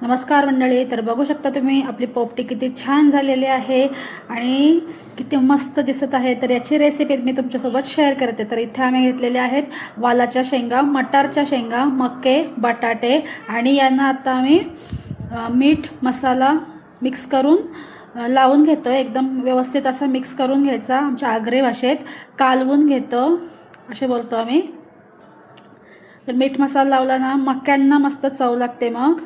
नमस्कार मंडळी. तर बघू शकता तुम्ही आपली पोपटी किती छान झालेली आहे आणि किती मस्त दिसत आहे. तर याची रेसिपी मी तुमच्यासोबत शेअर करते. तर इथे आम्ही घेतलेले आहेत वालाच्या शेंगा, मटारच्या शेंगा, मके, बटाटे आणि यांना आता आम्ही मीठ मसाला मिक्स करून लावून घेतो. एकदम व्यवस्थित असा मिक्स करून घ्यायचा. आमच्या आग्रे भाषेत कालवून घेतो असे बोलतो आम्ही. तर मीठ मसाला लावला ना मक्यांना मस्त चव लागते. मग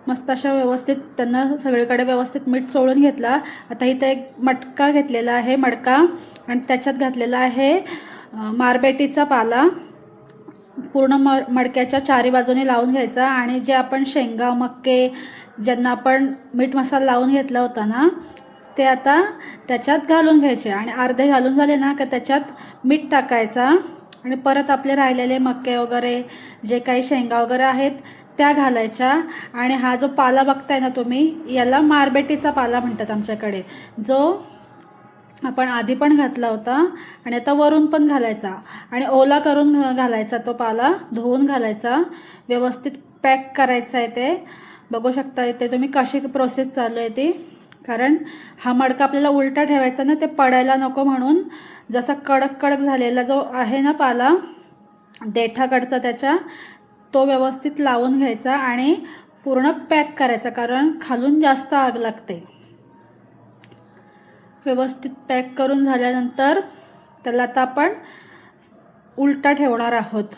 मस्त अशा व्यवस्थित त्यांना सगळीकडे व्यवस्थित मीठ चोळून घेतला. आता इथे एक मटका घेतलेला आहे, मडका, आणि त्याच्यात घातलेला आहे मारबेटीचा पाला. पूर्ण मडक्याच्या चारी बाजूने लावून घ्यायचा आणि जे आपण शेंगा मक्के ज्यांना आपण मीठ मसाला लावून घेतला होता ना ते आता त्याच्यात घालून घ्यायचे आणि अर्धे घालून झाले ना का त्याच्यात मीठ टाकायचा आणि परत आपले राहिलेले मक्के वगैरे जे काही शेंगा वगैरे आहेत त्या घालायच्या. आणि हा जो पाला बघताय ना तुम्ही याला मारबेटीचा पाला म्हणतात आमच्याकडे, जो आपण आधी पण घातला होता आणि आता वरून पण घालायचा आणि ओला करून घालायचा. तो पाला धुवून घालायचा, व्यवस्थित पॅक करायचा आहे. ते बघू शकता इथे तुम्ही कशी प्रोसेस चालू आहे ती. कारण हा मडका आपल्याला उलटा ठेवायचा ना, ते पडायला नको म्हणून. जसा कडक कडक झालेला जो आहे ना पाला देठाकडचा त्याच्या, तो व्यवस्थित लावून घ्यायचा आणि पूर्ण पॅक करायचा, कारण खालून जास्त आग लागते. व्यवस्थित पॅक करून झाल्यानंतर त्याला आता आपण उलटा ठेवणार आहोत.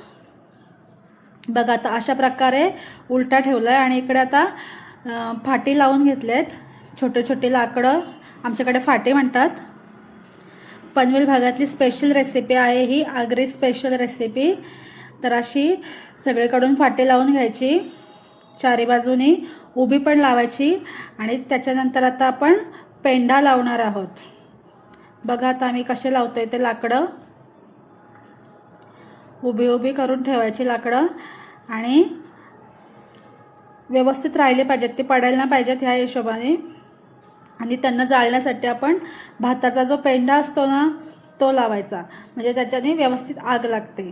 बघा आता अशा प्रकारे उलटा ठेवला आहे आणि इकडे आता फाटी लावून घेतलेत. छोटे छोटे लाकडं, आमच्याकडे फाटी म्हणतात. पनवेल भागातली स्पेशल रेसिपी आहे ही, आगरी स्पेशल रेसिपी. तर अशी सगळीकडून फाटी लावून घ्यायची, चारी बाजूनी उभी पण लावायची आणि त्याच्यानंतर आता आपण पेंडा लावणार आहोत. बघा आता आम्ही कसे लावतोय ते लाकडं. उभी उभी करून ठेवायची लाकडं आणि व्यवस्थित राहिले पाहिजेत, ते पडायला नाही पाहिजेत ह्या हिशोबाने. आणि त्यांना जाळण्यासाठी आपण भाताचा जो पेंडा असतो ना तो लावायचा, म्हणजे त्याच्याने व्यवस्थित आग लागते.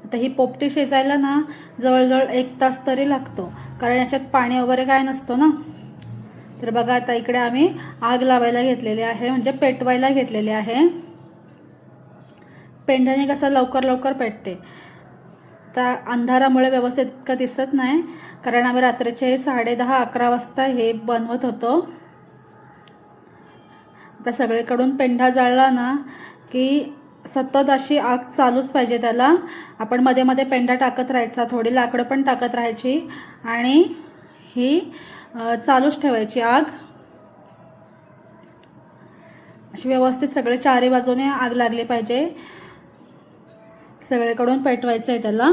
आता ही पोपटी शिजायला ना जवळजवळ 1 तास तरी लागतो, कारण याच्यात पाणी वगैरे काय नसतं ना. तर बघा आता इकडे आम्ही आग लावायला घेतलेली आहे, म्हणजे पेटवायला घेतलेले आहे. पेंड्याने कसं लवकर लवकर पेटते. तर अंधारामुळे व्यवस्थित इतकं दिसत नाही, कारण आम्ही रात्रीचे 10:30-11 वाजता हे बनवत होतो. आता सगळीकडून पेंढा जाळला ना की सतत अशी आग चालूच पाहिजे त्याला. आपण मध्ये मध्ये पेंढा टाकत राहायचा, थोडी लाकडं पण टाकत राहायची आणि ही चालूच ठेवायची आग. अशी व्यवस्थित सगळे चारी बाजूने आग लागली पाहिजे. सगळीकडून पेटवायचं आहे त्याला.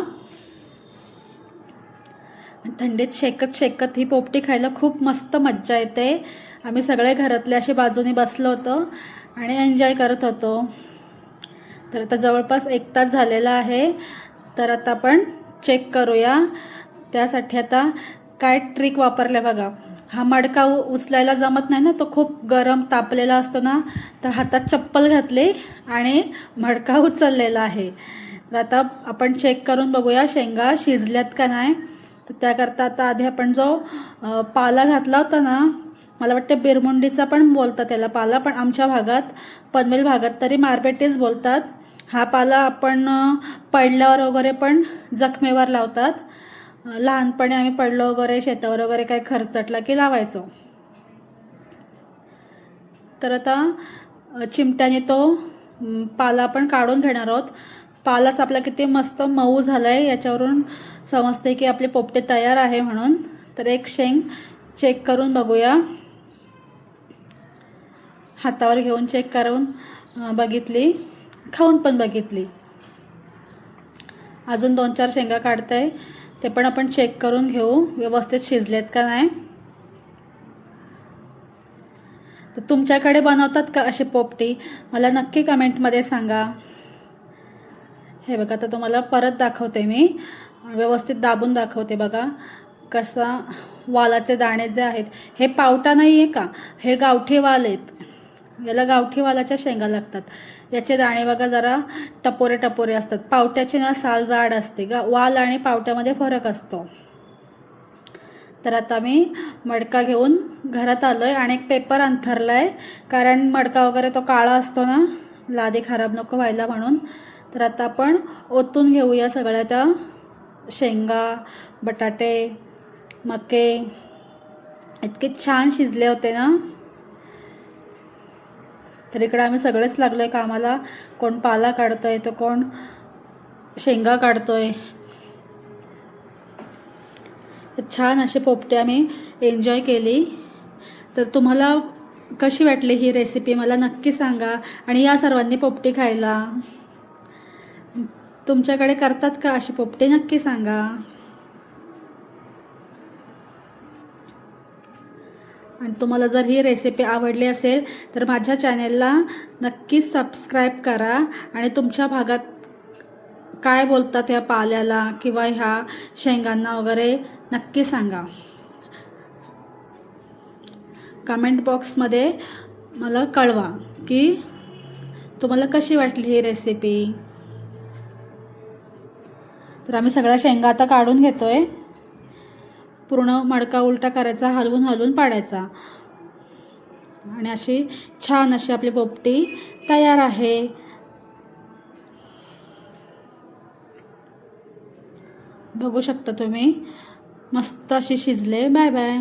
थंडीत शेकत शेकत ही पोपटी खायला खूप मस्त मज्जा येते. आम्ही सगळे घरातले अशी बाजूने बसलो होतो आणि एन्जॉय करत होतो. तर आता जवळपास 1 तास झालेला आहे. तर आता आपण चेक करूया. त्यासाठी आता काय ट्रिक वापरले बघा. हा मडका उचलायला जमत नाही ना, तो खूप गरम तापलेला असतो ना. तर हातात चप्पल घातली आणि मडका उचललेला आहे. तर आता आपण चेक करून बघूया शेंगा शिजल्यात का नाही. तर त्याकरता आता आधी आपण जो पाला घातला होता ना, मला वाटतं बिरमुंडीचा पण बोलतात त्याला पाला, पण आमच्या भागात पनवेल भागात तरी मारबेटीच बोलतात. हा पाला आपण पडल्यावर वगैरे पण जखमेवर लावतात. लहानपणी आम्ही पडलो वगैरे शेतावर वगैरे काही खरचटला की लावायचो. तर आता चिमट्याने तो पाला आपण काढून घेणार आहोत. पालाच आपला किती मस्त मऊ झाला आहे, याच्यावरून समजते की आपली पोपटी तयार आहे म्हणून. तर एक शेंग चेक करून बघूया. हातावर घेऊन चेक करून बघितली, खाऊन पण बघितली. अजून 2-4 शेंगा काढते, ते पण आपण चेक करून घेऊ व्यवस्थित शिजलेत का नाही. तर तुमच्याकडे बनवतात का अशी पोपटी, मला नक्की कमेंटमध्ये सांगा. हे बघा आता तुम्हाला परत दाखवते मी, व्यवस्थित दाबून दाखवते. बघा कसा वालाचे दाणे जे आहेत, हे पावटा नाही आहे का, हे गावठी वाल आहेत. याला गावठी वालाच्या शेंगा लागतात. याचे दाणे बघा जरा टपोरे टपोरे असतात. पावट्याची ना साल जाड असते. वाल आणि पावट्यामध्ये फरक असतो. तर आता मी मडका घेऊन घरात आलोय आणि एक पेपर अंथरलाय, कारण मडका वगैरे तो काळा असतो ना, लादी खराब नको व्हायला म्हणून. तर आता आपण ओतून घेऊया सगळ्या त्या शेंगा, बटाटे, मके. इतके छान शिजले होते ना. तर इकडे आम्ही सगळेच लागलोय कामाला. कोण पाला काढतोय तर कोण शेंगा काढतोय. तर छान असे पोपटे आम्ही एन्जॉय केली. तर तुम्हाला कशी वाटली ही रेसिपी मला नक्की सांगा. आणि या सर्वांनी पोपटी खायला. तुमच्याकडे करतात का अशी पोपटी, नक्की सांगा. आणि तुम्हाला जर ही रेसिपी आवडली असेल तर माझ्या चॅनेलला नक्की सबस्क्राईब करा. आणि तुमच्या भागात काय बोलतात ह्या पाल्याला किंवा ह्या शेंगांना वगैरे नक्की सांगा. कमेंट बॉक्समध्ये मला कळवा की तुम्हाला कशी वाटली ही रेसिपी. तर आम्ही सगळ्या शेंगा आता काढून घेतोय. पूर्ण मडका उलटा करायचा, हलवून हलवून पाडायचा. आणि अशी छान अशी आपली पोपटी तयार आहे. बघू शकता तुम्ही, मस्त अशी शिजले. Bye bye.